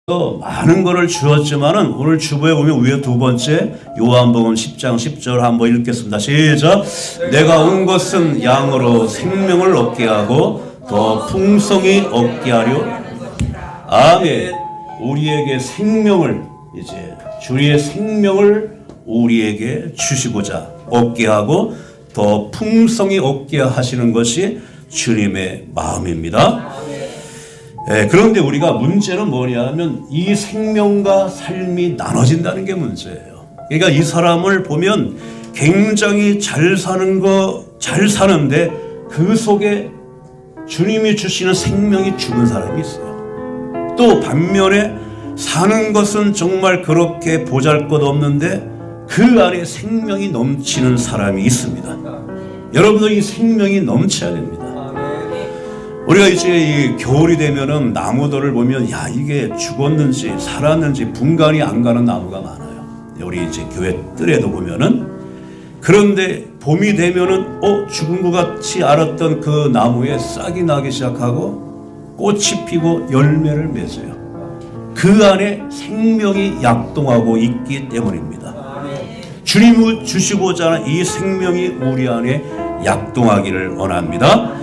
많은 것을 주었지만은 오늘 주보에 보면 위에 두 번째 요한복음 10장 10절 한번 읽겠습니다. 시작. 내가 온 것은 양으로 생명을 얻게 하고 더 풍성히 얻게 하려. 아멘. 우리에게 생명을 이제 주의 생명을 우리에게 주시고자 얻게 하고 더 풍성히 얻게 하시는 것이 주님의 마음입니다. 그런데 우리가 문제는 뭐냐면 이 생명과 삶이 나눠진다는 게 문제예요. 그러니까 이 사람을 보면 굉장히 잘 사는데 그 속에 주님이 주시는 생명이 죽은 사람이 있어요. 또 반면에 사는 것은 정말 그렇게 보잘것없는데 그 안에 생명이 넘치는 사람이 있습니다. 여러분도 이 생명이 넘쳐야 됩니다. 우리가 이제 이 겨울이 되면은 나무들을 보면 야 이게 죽었는지 살았는지 분간이 안 가는 나무가 많아요. 우리 이제 교회 뜰에도 보면은. 그런데 봄이 되면은 죽은 것 같이 알았던 그 나무에 싹이 나기 시작하고 꽃이 피고 열매를 맺어요. 그 안에 생명이 약동하고 있기 때문입니다. 주님이 주시고자 하는 이 생명이 우리 안에 약동하기를 원합니다.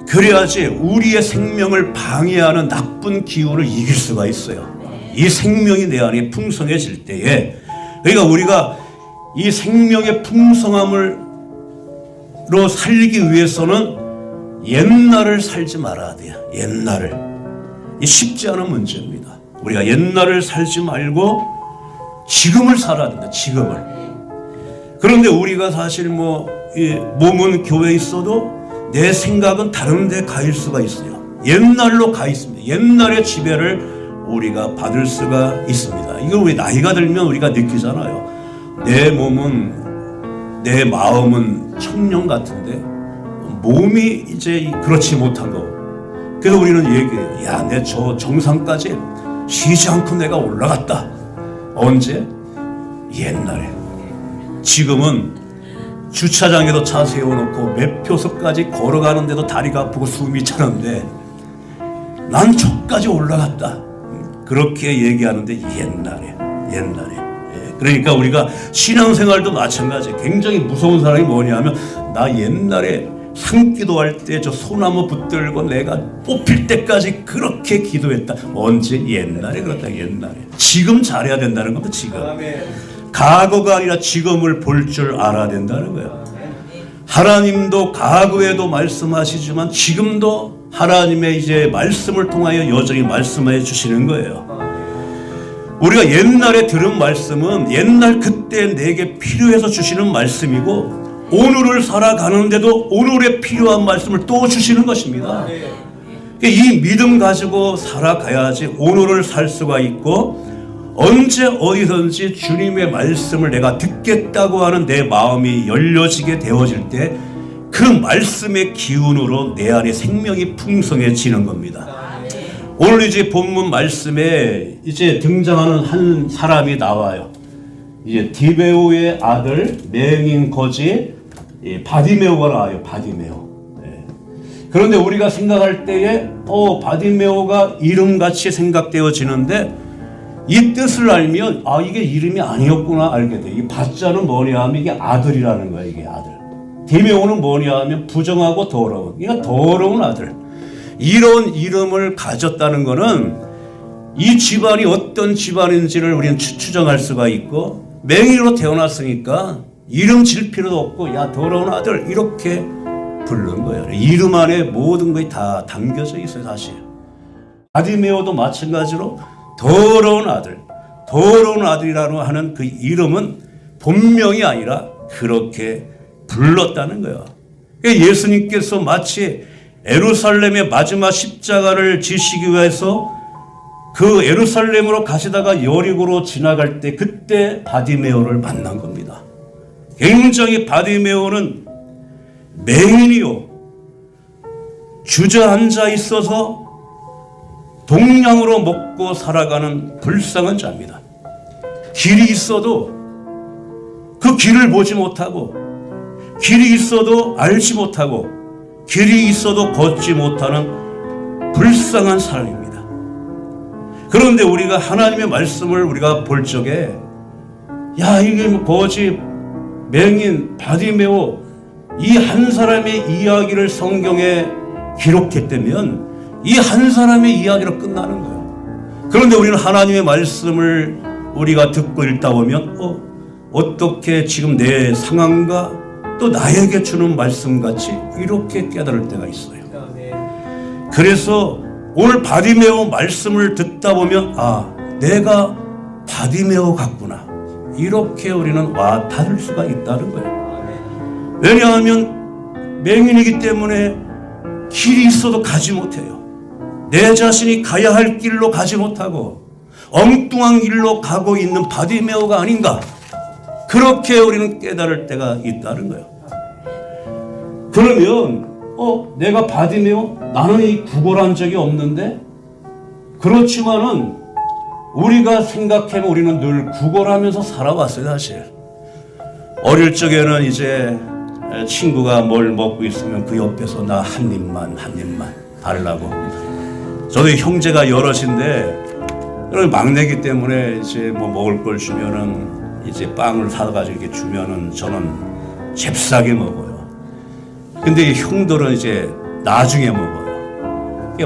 그래야지 우리의 생명을 방해하는 나쁜 기운을 이길 수가 있어요. 이 생명이 내 안에 풍성해질 때에, 그러니까 우리가 이 생명의 풍성함으로 살기 위해서는 옛날을 살지 말아야 돼요. 옛날을. 이 쉽지 않은 문제입니다. 우리가 옛날을 살지 말고 지금을 살아야 된다. 지금을. 그런데 우리가 사실 몸은 교회에 있어도 내 생각은 다른 데 가 있을 수가 있어요. 옛날로 가 있습니다. 옛날의 지배를 우리가 받을 수가 있습니다. 이거 우리 나이가 들면 우리가 느끼잖아요. 내 몸은, 내 마음은 청년 같은데 몸이 이제 그렇지 못한 거. 그래서 우리는 얘기해요. 야, 내 저 정상까지 쉬지 않고 내가 올라갔다. 언제? 옛날에. 지금은 주차장에도 차 세워놓고 몇 표소까지 걸어가는데도 다리가 아프고 숨이 차는데 난 저까지 올라갔다. 그렇게 얘기하는데 옛날에. 그러니까 우리가 신앙생활도 마찬가지예요. 굉장히 무서운 사람이 뭐냐면 나 옛날에 산기도할 때 저 소나무 붙들고 내가 뽑힐 때까지 그렇게 기도했다. 언제? 옛날에. 그렇다. 옛날에. 지금 잘해야 된다는 겁니다. 지금. 과거가 아니라 지금을 볼 줄 알아야 된다는 거예요. 하나님도 과거에도 말씀하시지만 지금도 하나님의 이제 말씀을 통하여 여전히 말씀해 주시는 거예요. 우리가 옛날에 들은 말씀은 옛날 그때 내게 필요해서 주시는 말씀이고 오늘을 살아가는데도 오늘에 필요한 말씀을 또 주시는 것입니다. 이 믿음 가지고 살아가야지 오늘을 살 수가 있고 언제 어디든지 주님의 말씀을 내가 듣겠다고 하는 내 마음이 열려지게 되어질 때 그 말씀의 기운으로 내 안에 생명이 풍성해지는 겁니다. 오늘 이제 본문 말씀에 이제 등장하는 한 사람이 나와요. 이제 디메오의 아들 맹인 거지 바디메오가 나와요. 바디메오. 그런데 우리가 생각할 때에 바디메오가 이름같이 생각되어지는데 이 뜻을 알면 이게 이름이 아니었구나 알게 돼. 이 바자는 뭐냐 하면 이게 아들이라는 거야. 이게 아들. 디메오는 뭐냐 하면 부정하고 더러운. 그러니까 더러운 아들. 이런 이름을 가졌다는 거는 이 집안이 어떤 집안인지를 우리는 추정할 수가 있고 맹인으로 태어났으니까 이름 질 필요도 없고 야 더러운 아들 이렇게 부른 거예요. 이름 안에 모든 것이 다 담겨져 있어요. 사실. 바디메오도 마찬가지로 더러운 아들이라고 하는 그 이름은 본명이 아니라 그렇게 불렀다는 거예요. 예수님께서 마치 예루살렘의 마지막 십자가를 지시기 위해서 그 예루살렘으로 가시다가 여리고로 지나갈 때 그때 바디메오를 만난 겁니다. 굉장히 바디메오는 맹인이요 주저앉아 있어서 동량으로 먹고 살아가는 불쌍한 자입니다. 길이 있어도 그 길을 보지 못하고 길이 있어도 알지 못하고 길이 있어도 걷지 못하는 불쌍한 사람입니다. 그런데 우리가 하나님의 말씀을 우리가 볼 적에 야 이게 뭐 거지 맹인 바디메오 이 한 사람의 이야기를 성경에 기록했다면 이 한 사람의 이야기로 끝나는 거예요. 그런데 우리는 하나님의 말씀을 우리가 듣고 읽다 보면 어떻게 지금 내 상황과 또 나에게 주는 말씀같이 이렇게 깨달을 때가 있어요. 그래서 오늘 바디메오 말씀을 듣다 보면 내가 바디메오 같구나 이렇게 우리는 와 닿을 수가 있다는 거예요. 왜냐하면 맹인이기 때문에 길이 있어도 가지 못해요. 내 자신이 가야 할 길로 가지 못하고 엉뚱한 길로 가고 있는 바디메오가 아닌가 그렇게 우리는 깨달을 때가 있다는 거예요. 그러면 내가 바디메오? 나는 이 구걸한 적이 없는데? 그렇지만은 우리가 생각해보면 우리는 늘 구걸하면서 살아왔어요. 사실 어릴 적에는 이제 친구가 뭘 먹고 있으면 그 옆에서 나 한 입만 달라고. 저도 형제가 여럿인데 막내기 때문에 이제 뭐 먹을 걸 주면은 이제 빵을 사가지고 이렇게 주면은 저는 잽싸게 먹어요. 근데 형들은 이제 나중에 먹어요.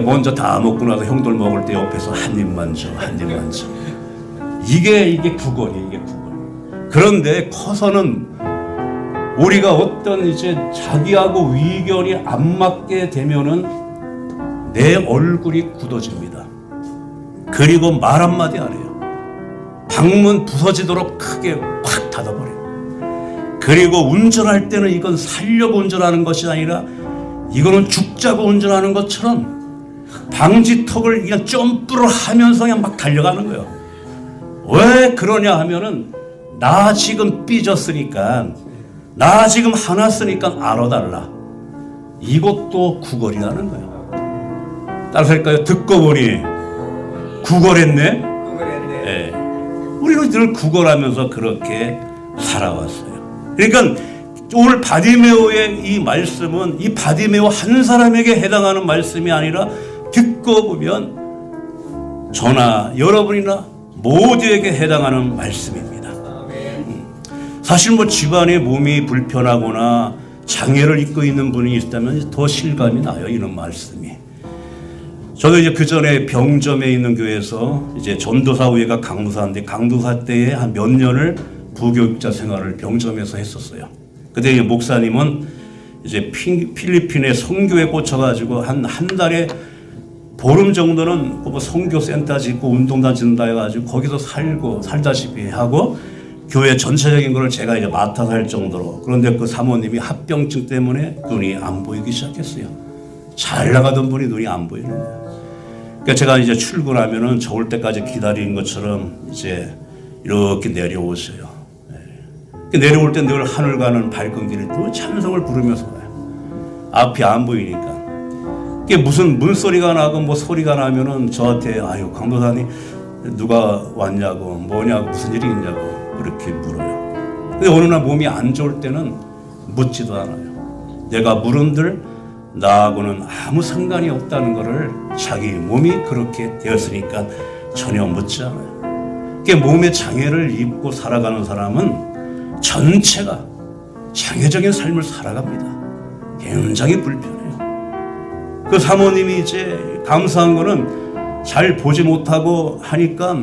먼저 다 먹고 나서 형들 먹을 때 옆에서 한 입만 줘. 이게 구걸이에요. 이게 구걸. 그런데 커서는 우리가 어떤 이제 자기하고 의견이 안 맞게 되면은 내 얼굴이 굳어집니다. 그리고 말 한마디 안 해요. 방문 부서지도록 크게 팍 닫아버려요. 그리고 운전할 때는 이건 살려고 운전하는 것이 아니라 이거는 죽자고 운전하는 것처럼 방지턱을 그냥 점프를 하면서 그냥 막 달려가는 거예요. 왜 그러냐 하면은 나 지금 삐졌으니까 나 지금 화났으니까 알아달라. 이것도 구걸이라는 거예요. 따라서 할까요? 듣고 보니 구걸했네? 네. 우리는 늘 구걸하면서 그렇게 살아왔어요. 그러니까 오늘 바디메오의 이 말씀은 이 바디메오 한 사람에게 해당하는 말씀이 아니라 듣고 보면 저나 여러분이나 모두에게 해당하는 말씀입니다. 사실 뭐 집안에 몸이 불편하거나 장애를 입고 있는 분이 있다면 더 실감이 나요. 이런 말씀이. 저도 이제 그 전에 병점에 있는 교회에서 이제 전도사 후에가 강도사인데 강도사 때에 한 몇 년을 부교육자 생활을 병점에서 했었어요. 근데 목사님은 이제 필리핀에 선교에 꽂혀가지고 한 달에 보름 정도는 뭐 선교 센터 짓고 운동단 짓는다 해가지고 거기서 살다시피 하고 교회 전체적인 걸 제가 이제 맡아서 할 정도로. 그런데 그 사모님이 합병증 때문에 눈이 안 보이기 시작했어요. 잘 나가던 분이 눈이 안 보이는 거예요. 그러니까 제가 이제 출근하면은 저 올 때까지 기다린 것처럼 이제 이렇게 내려오세요. 네. 내려올 때 늘 하늘 가는 발걸음길을 또 찬송을 부르면서 가요. 앞이 안 보이니까. 이게 무슨 문소리가 나고 뭐 소리가 나면은 저한테 아유 강도사님 누가 왔냐고 뭐냐고 무슨 일이 있냐고 그렇게 물어요. 근데 어느 날 몸이 안 좋을 때는 묻지도 않아요. 내가 물은들 나하고는 아무 상관이 없다는 것을 자기 몸이 그렇게 되었으니까 전혀 묻지 않아요. 몸에 장애를 입고 살아가는 사람은 전체가 장애적인 삶을 살아갑니다. 굉장히 불편해요. 그 사모님이 이제 감사한 거는 잘 보지 못하고 하니까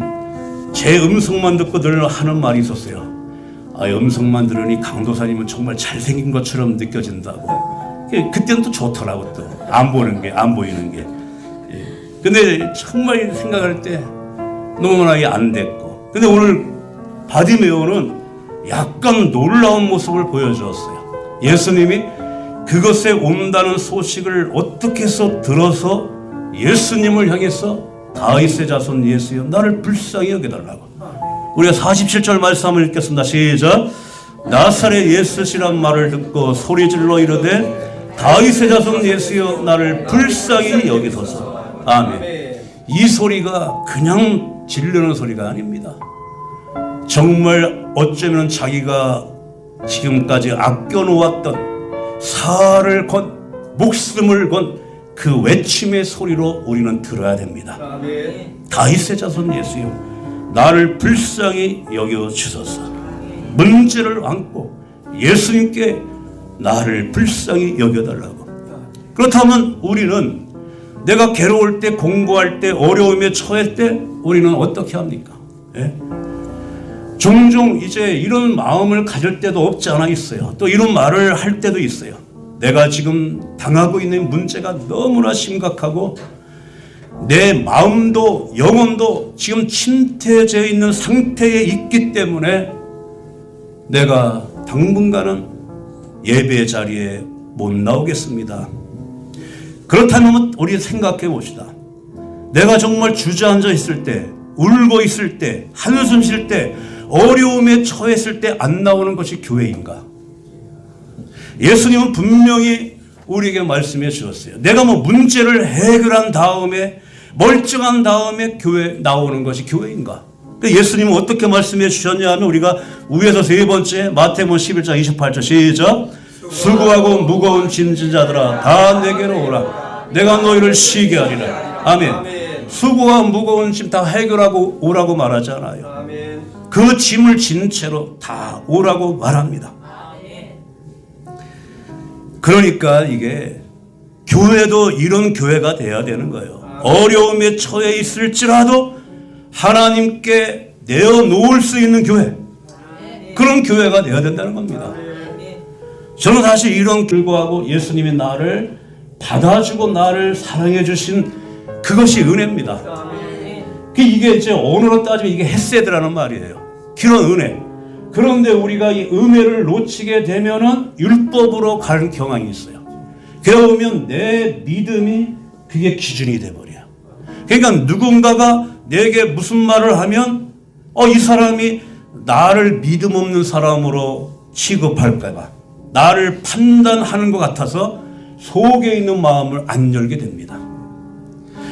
제 음성만 듣고 늘 하는 말이 있었어요. 음성만 들으니 강도사님은 정말 잘생긴 것처럼 느껴진다고. 그때는 또 좋더라고. 또 안 보이는 게. 근데 정말 생각할 때 너무나 안 됐고. 근데 오늘 바디메오는 약간 놀라운 모습을 보여주었어요. 예수님이 그것에 온다는 소식을 어떻게 해서 들어서 예수님을 향해서 다윗의 자손 예수여 나를 불쌍히 여겨달라고. 우리가 47절 말씀 한번 읽겠습니다. 시작. 나사렛 예수시란 말을 듣고 소리질러 이르되 다윗의 자손 예수여 나를 불쌍히 여기소서. 아멘. 이 소리가 그냥 지르는 소리가 아닙니다. 정말 어쩌면 자기가 지금까지 아껴놓았던 살을 건 목숨을 건 그 외침의 소리로 우리는 들어야 됩니다. 다윗의 자손 예수여, 나를 불쌍히 여겨 주소서. 문제를 안고 예수님께 나를 불쌍히 여겨달라고. 그렇다면 우리는 내가 괴로울 때, 공부할 때, 어려움에 처할 때 우리는 어떻게 합니까? 예? 종종 이제 이런 마음을 가질 때도 없지 않아 있어요. 또 이런 말을 할 때도 있어요. 내가 지금 당하고 있는 문제가 너무나 심각하고 내 마음도 영혼도 지금 침체되어 있는 상태에 있기 때문에 내가 당분간은 예배 자리에 못 나오겠습니다. 그렇다면 우리 생각해 봅시다. 내가 정말 주저앉아 있을 때, 울고 있을 때, 한숨 쉴 때, 어려움에 처했을 때 안 나오는 것이 교회인가? 예수님은 분명히 우리에게 말씀해 주셨어요. 내가 뭐 문제를 해결한 다음에, 멀쩡한 다음에 교회 나오는 것이 교회인가? 예수님은 어떻게 말씀해 주셨냐 하면 우리가 위에서 세 번째 마태복음 11장 28절 시작. 수고하고 무거운 짐진 자들아 다 내게로 오라. 내가 너희를 쉬게 하리라. 아멘. 수고와 무거운 짐 다 해결하고 오라고 말하지 않아요. 그 짐을 진 채로 다 오라고 말합니다. 그러니까 이게 교회도 이런 교회가 돼야 되는 거예요. 어려움에 처해 있을지라도 하나님께 내어놓을 수 있는 교회, 그런 교회가 되어야 된다는 겁니다. 저는 사실 이런 불구하고 예수님이 나를 받아주고 나를 사랑해 주신 그것이 은혜입니다. 이게 이제 언어로 따지면 이게 헤세드라는 말이에요. 그런 은혜. 그런데 우리가 이 은혜를 놓치게 되면은 율법으로 가는 경향이 있어요. 그러면 내 믿음이 그게 기준이 돼버려요. 그러니까 누군가가 내게 무슨 말을 하면 이 사람이 나를 믿음 없는 사람으로 취급할까봐, 나를 판단하는 것 같아서 속에 있는 마음을 안 열게 됩니다.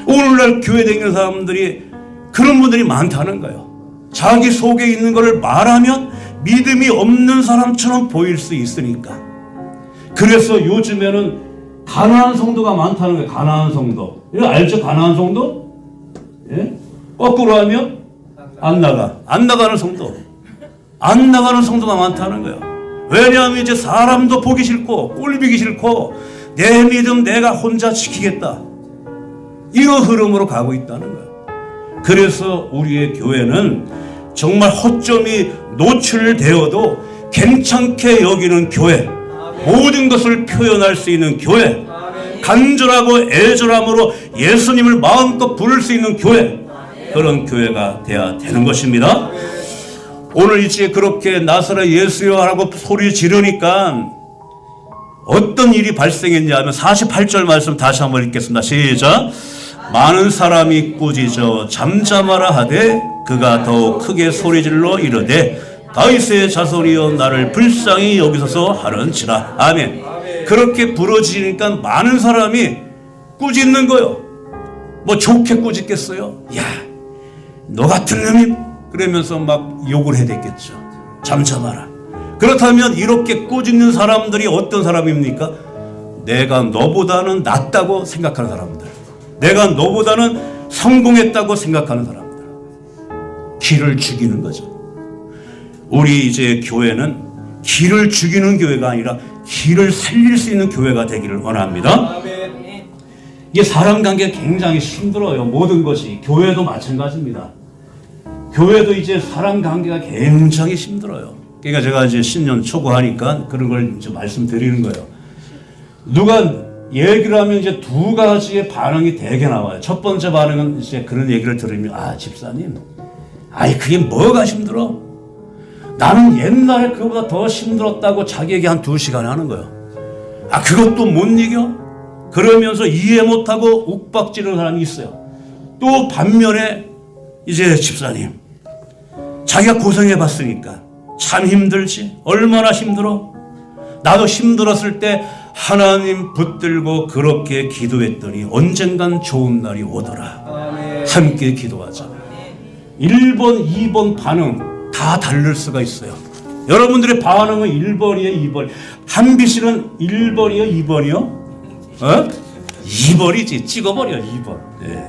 오늘날 교회 다니는 사람들이 그런 분들이 많다는 거예요. 자기 속에 있는 것을 말하면 믿음이 없는 사람처럼 보일 수 있으니까. 그래서 요즘에는 가난한 성도가 많다는 거예요. 가난한 성도. 이거 알죠? 가난한 성도? 예? 거꾸로 하면 안 나가는 성도. 안 나가는 성도가 많다는 거예요. 왜냐하면 이제 사람도 보기 싫고 꼴보기 싫고 내 믿음 내가 혼자 지키겠다, 이런 흐름으로 가고 있다는 거예요. 그래서 우리의 교회는 정말 허점이 노출되어도 괜찮게 여기는 교회, 모든 것을 표현할 수 있는 교회, 간절하고 애절함으로 예수님을 마음껏 부를 수 있는 교회, 그런 교회가 돼야 되는 것입니다. 오늘 이제 그렇게 나사렛 예수여 하고 소리 지르니까 어떤 일이 발생했냐 하면 48절 말씀 다시 한번 읽겠습니다. 시작. 많은 사람이 꾸짖어 잠잠하라 하되 그가 더욱 크게 소리질러 이르되 다윗의 자손이여 나를 불쌍히 여기소서 하는지라. 아멘. 그렇게 부러지니까 많은 사람이 꾸짖는 거요. 뭐 좋게 꾸짖겠어요? 야, 너 같은 놈이, 그러면서 막 욕을 해댔겠죠. 잠잠하라. 그렇다면 이렇게 꾸짖는 사람들이 어떤 사람입니까? 내가 너보다는 낫다고 생각하는 사람들, 내가 너보다는 성공했다고 생각하는 사람들, 기를 죽이는 거죠. 우리 이제 교회는 기를 죽이는 교회가 아니라 기를 살릴 수 있는 교회가 되기를 원합니다. 이게 사람 관계가 굉장히 힘들어요. 모든 것이. 교회도 마찬가지입니다. 교회도 이제 사람 관계가 굉장히 힘들어요. 그러니까 제가 이제 신년 초구하니까 그런 걸 이제 말씀드리는 거예요. 누가 얘기를 하면 이제 두 가지의 반응이 되게 나와요. 첫 번째 반응은 이제 그런 얘기를 들으면, 아, 집사님, 아이, 그게 뭐가 힘들어? 나는 옛날에 그거보다 더 힘들었다고 자기에게 한 2시간 하는 거예요. 아, 그것도 못 이겨? 그러면서 이해 못하고 욱박지르는 사람이 있어요. 또 반면에 이제 집사님, 자기가 고생해봤으니까 참 힘들지? 얼마나 힘들어? 나도 힘들었을 때 하나님 붙들고 그렇게 기도했더니 언젠간 좋은 날이 오더라. 아멘. 함께 기도하자. 1번, 2번 반응 다 다를 수가 있어요. 여러분들의 반응은 1번이에요, 2번. 한비 씨는 1번이요, 2번이요? 2벌이지. 찍어버려 2벌. 예.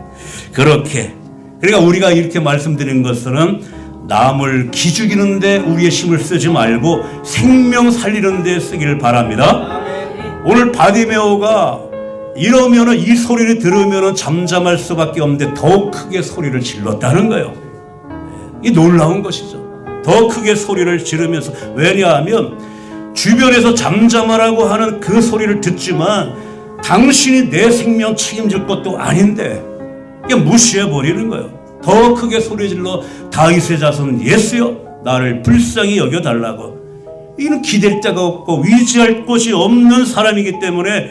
그렇게. 그러니까 우리가 이렇게 말씀드린 것은 남을 기죽이는데 우리의 힘을 쓰지 말고 생명 살리는 데 쓰기를 바랍니다. 오늘 바디메오가 이러면은 이 소리를 들으면은 잠잠할 수밖에 없는데 더 크게 소리를 질렀다는 거예요. 이 놀라운 것이죠. 더 크게 소리를 지르면서, 왜냐하면 주변에서 잠잠하라고 하는 그 소리를 듣지만 당신이 내 생명 책임질 것도 아닌데 이게 무시해 버리는 거예요. 더 크게 소리 질러 다윗의 자손 예수여 나를 불쌍히 여겨달라고. 이는 기댈 데가 없고 위지할 곳이 없는 사람이기 때문에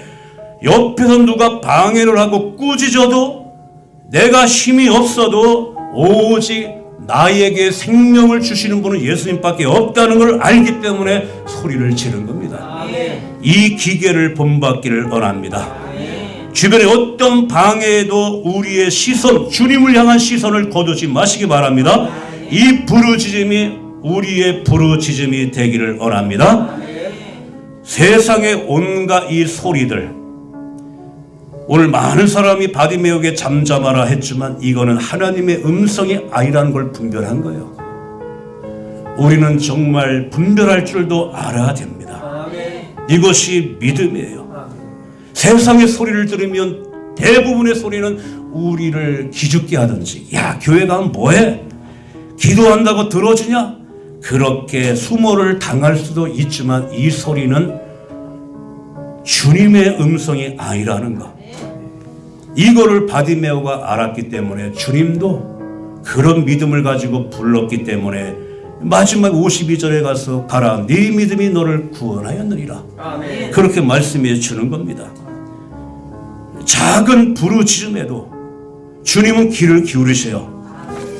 옆에서 누가 방해를 하고 꾸짖어도 내가 힘이 없어도 오직 나에게 생명을 주시는 분은 예수님밖에 없다는 걸 알기 때문에 소리를 지른 겁니다. 이 기계를 본받기를 원합니다. 주변에 어떤 방해에도 우리의 시선, 주님을 향한 시선을 거두지 마시기 바랍니다. 이 부르짖음이 우리의 부르짖음이 되기를 원합니다. 세상의 온갖 이 소리들, 오늘 많은 사람이 바디메오에게 잠잠하라 했지만 이거는 하나님의 음성이 아니라는 걸 분별한 거예요. 우리는 정말 분별할 줄도 알아야 됩니다. 이것이 믿음이에요. 세상의 소리를 들으면 대부분의 소리는 우리를 기죽게 하든지, 야 교회 가면 뭐해? 기도한다고 들어주냐? 그렇게 수모를 당할 수도 있지만 이 소리는 주님의 음성이 아니라는 것, 이거를 바디메오가 알았기 때문에 주님도 그런 믿음을 가지고 불렀기 때문에 마지막 52절에 가서 가라 네 믿음이 너를 구원하였느니라. 아멘. 그렇게 말씀해 주는 겁니다. 작은 부르짖음에도 주님은 귀를 기울이세요.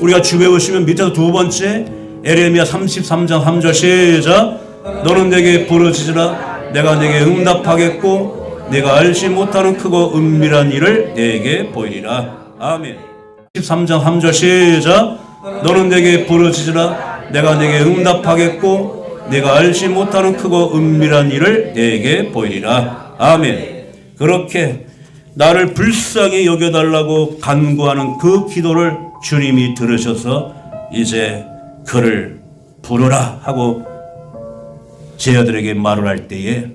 우리가 주에 오시면 밑에서 두 번째 에레미야 33장 3절 시작. 너는 내게 부르짖으라 내가 내게 응답하겠고 내가 알지 못하는 크고 은밀한 일을 내게 보이리라. 아멘. 13장 3절 시작. 너는 내게 부르짖으라 내가 내게 응답하겠고 내가 알지 못하는 크고 은밀한 일을 내게 보이리라. 아멘. 그렇게 나를 불쌍히 여겨달라고 간구하는 그 기도를 주님이 들으셔서 이제 그를 부르라 하고 제자들에게 말을 할 때에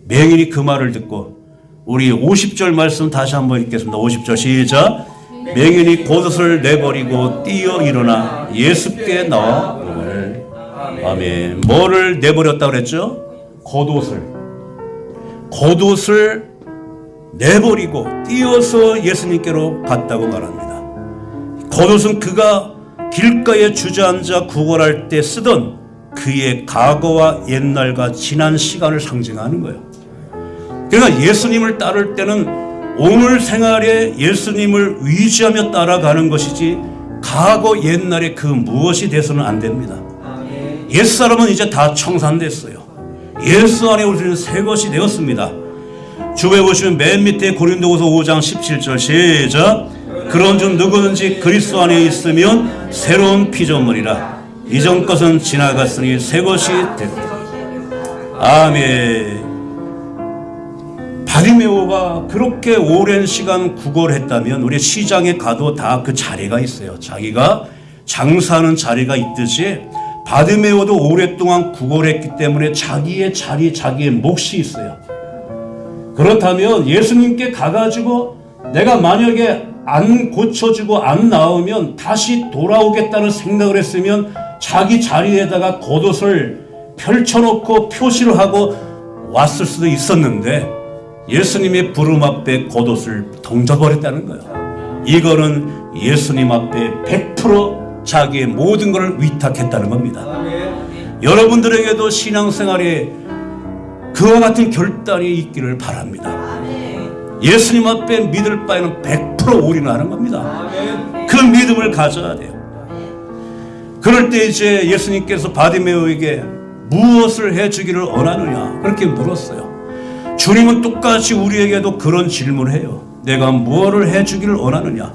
맹인이 그 말을 듣고, 우리 50절 말씀 다시 한번 읽겠습니다. 50절 시작. 맹인이 겉옷을 내버리고 뛰어 일어나 예수께 나와 오늘. 아멘. 뭐를 내버렸다고 그랬죠? 겉옷을 내버리고 뛰어서 예수님께로 갔다고 말합니다. 겉옷은 그가 길가에 주저앉아 구걸할 때 쓰던 그의 과거와 옛날과 지난 시간을 상징하는 거예요. 그러니까 예수님을 따를 때는 오늘 생활에 예수님을 위지하며 따라가는 것이지 과거 옛날에 그 무엇이 돼서는 안 됩니다. 옛사람은 이제 다 청산됐어요. 예수 안에 우리는 새 것이 되었습니다. 주에 보시면 맨 밑에 고린도후서 5장 17절 시작. 그런즉 누구든지 그리스도 안에 있으면 새로운 피조물이라 이전 것은 지나갔으니 새 것이 됐다. 아멘. 바디메오가 그렇게 오랜 시간 구걸했다면 우리 시장에 가도 다 그 자리가 있어요. 자기가 장사하는 자리가 있듯이 바디메오도 오랫동안 구걸했기 때문에 자기의 자리, 자기의 몫이 있어요. 그렇다면 예수님께 가가지고 내가 만약에 안 고쳐지고 안 나오면 다시 돌아오겠다는 생각을 했으면 자기 자리에다가 겉옷을 펼쳐놓고 표시를 하고 왔을 수도 있었는데 예수님의 부름 앞에 겉옷을 던져버렸다는 거예요. 이거는 예수님 앞에 100% 자기의 모든 것을 위탁했다는 겁니다. 여러분들에게도 신앙생활에 그와 같은 결단이 있기를 바랍니다. 예수님 앞에 믿을 바에는 100% 올인하는 겁니다. 그 믿음을 가져야 돼요. 그럴 때 이제 예수님께서 바디메오에게 무엇을 해주기를 원하느냐 그렇게 물었어요. 주님은 똑같이 우리에게도 그런 질문을 해요. 내가 무엇을 해주기를 원하느냐.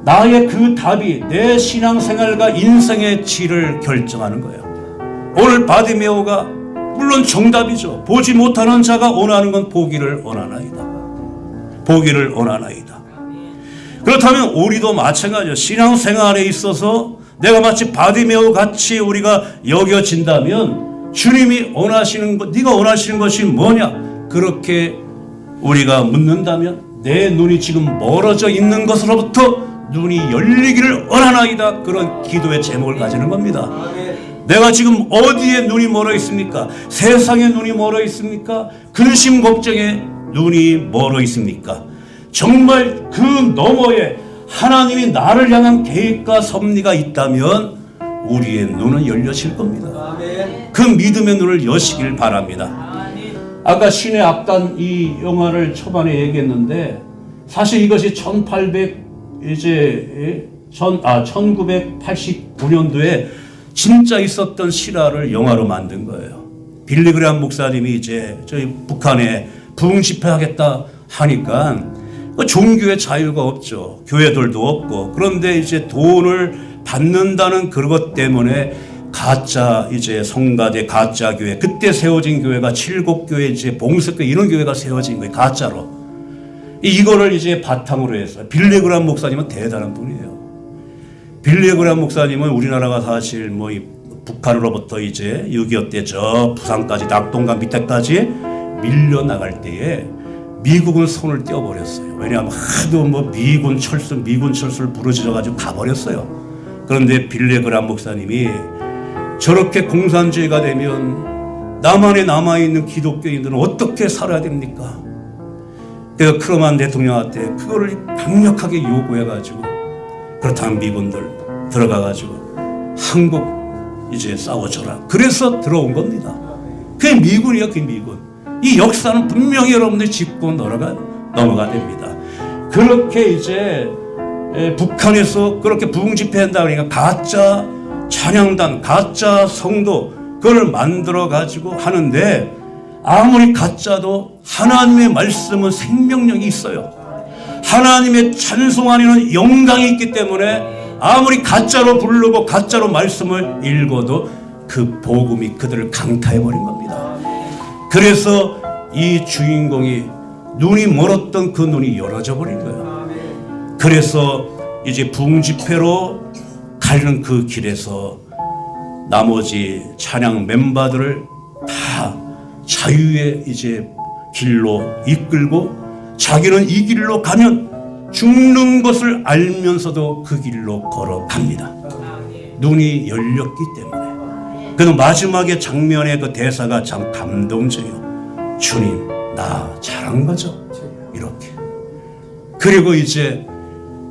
나의 그 답이 내 신앙생활과 인생의 질을 결정하는 거예요. 오늘 바디메오가 물론 정답이죠. 보지 못하는 자가 원하는 건 보기를 원하나이다. 보기를 원하나이다. 그렇다면 우리도 마찬가지죠. 신앙생활에 있어서 내가 마치 바디메오 같이 우리가 여겨진다면 주님이 원하시는 것, 네가 원하시는 것이 뭐냐? 그렇게 우리가 묻는다면 내 눈이 지금 멀어져 있는 것으로부터 눈이 열리기를 원하나이다. 그런 기도의 제목을 가지는 겁니다. 내가 지금 어디에 눈이 멀어 있습니까? 세상에 눈이 멀어 있습니까? 근심 걱정에 눈이 멀어 있습니까? 정말 그 너머에 하나님이 나를 향한 계획과 섭리가 있다면 우리의 눈은 열려질 겁니다. 그 믿음의 눈을 여시길 바랍니다. 아까 신의 악단 이 영화를 초반에 얘기했는데 사실 이것이 1989년도에 진짜 있었던 실화를 영화로 만든 거예요. 빌리 그레엄 목사님이 이제 저희 북한에 부흥 집회하겠다 하니까 종교의 자유가 없죠. 교회들도 없고. 그런데 이제 돈을 받는다는 그것 때문에 가짜 이제 성가대 가짜 교회, 그때 세워진 교회가 7곡교회 이제 봉석교회 이런 교회가 세워진 거예요. 가짜로. 이거를 이제 바탕으로 해서 빌리 그레엄 목사님은 대단한 분이에요. 빌리 그레엄 목사님은 우리나라가 사실 뭐 북한으로부터 이제 6.25 때 저 부산까지 낙동강 밑에까지 밀려나갈 때에 미국은 손을 떼어버렸어요. 왜냐하면 하도 뭐 미군 철수를 부르짖어가지고 가버렸어요. 그런데 빌리 그레엄 목사님이 저렇게 공산주의가 되면 남한에 남아있는 기독교인들은 어떻게 살아야 됩니까? 그래서 크루만 대통령한테 그거를 강력하게 요구해가지고 그렇다면 미군들 들어가가지고 한국 이제 싸워줘라. 그래서 들어온 겁니다. 그게 미군이야, 그게 미군. 이 역사는 분명히 여러분들이 짚고 넘어가 됩니다. 그렇게 이제 북한에서 그렇게 부흥 집회한다 그러니까 가짜 찬양단, 가짜 성도 그걸 만들어 가지고 하는데 아무리 가짜도 하나님의 말씀은 생명력이 있어요. 하나님의 찬송 안에는 영광이 있기 때문에 아무리 가짜로 부르고 가짜로 말씀을 읽어도 그 복음이 그들을 강타해버린 겁니다. 그래서 이 주인공이 눈이 멀었던 그 눈이 열어져 버린 거예요. 그래서 이제 부흥 집회로 가는 그 길에서 나머지 찬양 멤버들을 다 자유의 이제 길로 이끌고 자기는 이 길로 가면 죽는 것을 알면서도 그 길로 걸어갑니다. 눈이 열렸기 때문에. 그래서 마지막에 장면의 그 대사가 참 감동적이에요. 주님, 나 잘한 거죠? 이렇게. 그리고 이제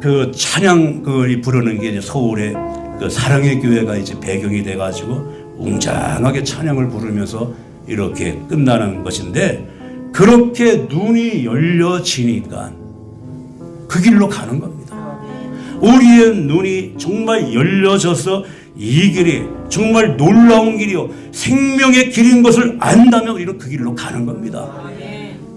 그 찬양 그 부르는 게 이제 서울에 그 사랑의 교회가 이제 배경이 돼가지고 웅장하게 찬양을 부르면서 이렇게 끝나는 것인데 그렇게 눈이 열려지니까 그 길로 가는 겁니다. 우리의 눈이 정말 열려져서 이 길이 정말 놀라운 길이요 생명의 길인 것을 안다면 우리는 그 길로 가는 겁니다.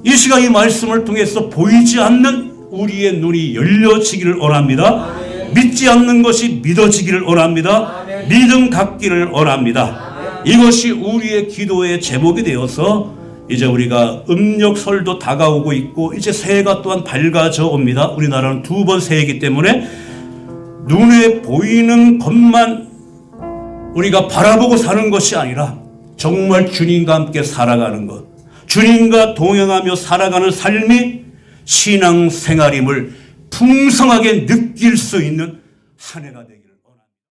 이 시간 이 말씀을 통해서 보이지 않는 우리의 눈이 열려지기를 원합니다. 믿지 않는 것이 믿어지기를 원합니다. 믿음 갖기를 원합니다. 이것이 우리의 기도의 제목이 되어서 이제 우리가 음력설도 다가오고 있고 이제 새해가 또한 밝아져 옵니다. 우리나라는 2번 새해이기 때문에 눈에 보이는 것만 우리가 바라보고 사는 것이 아니라 정말 주님과 함께 살아가는 것, 주님과 동행하며 살아가는 삶이 신앙생활임을 풍성하게 느낄 수 있는 한 해가 되기를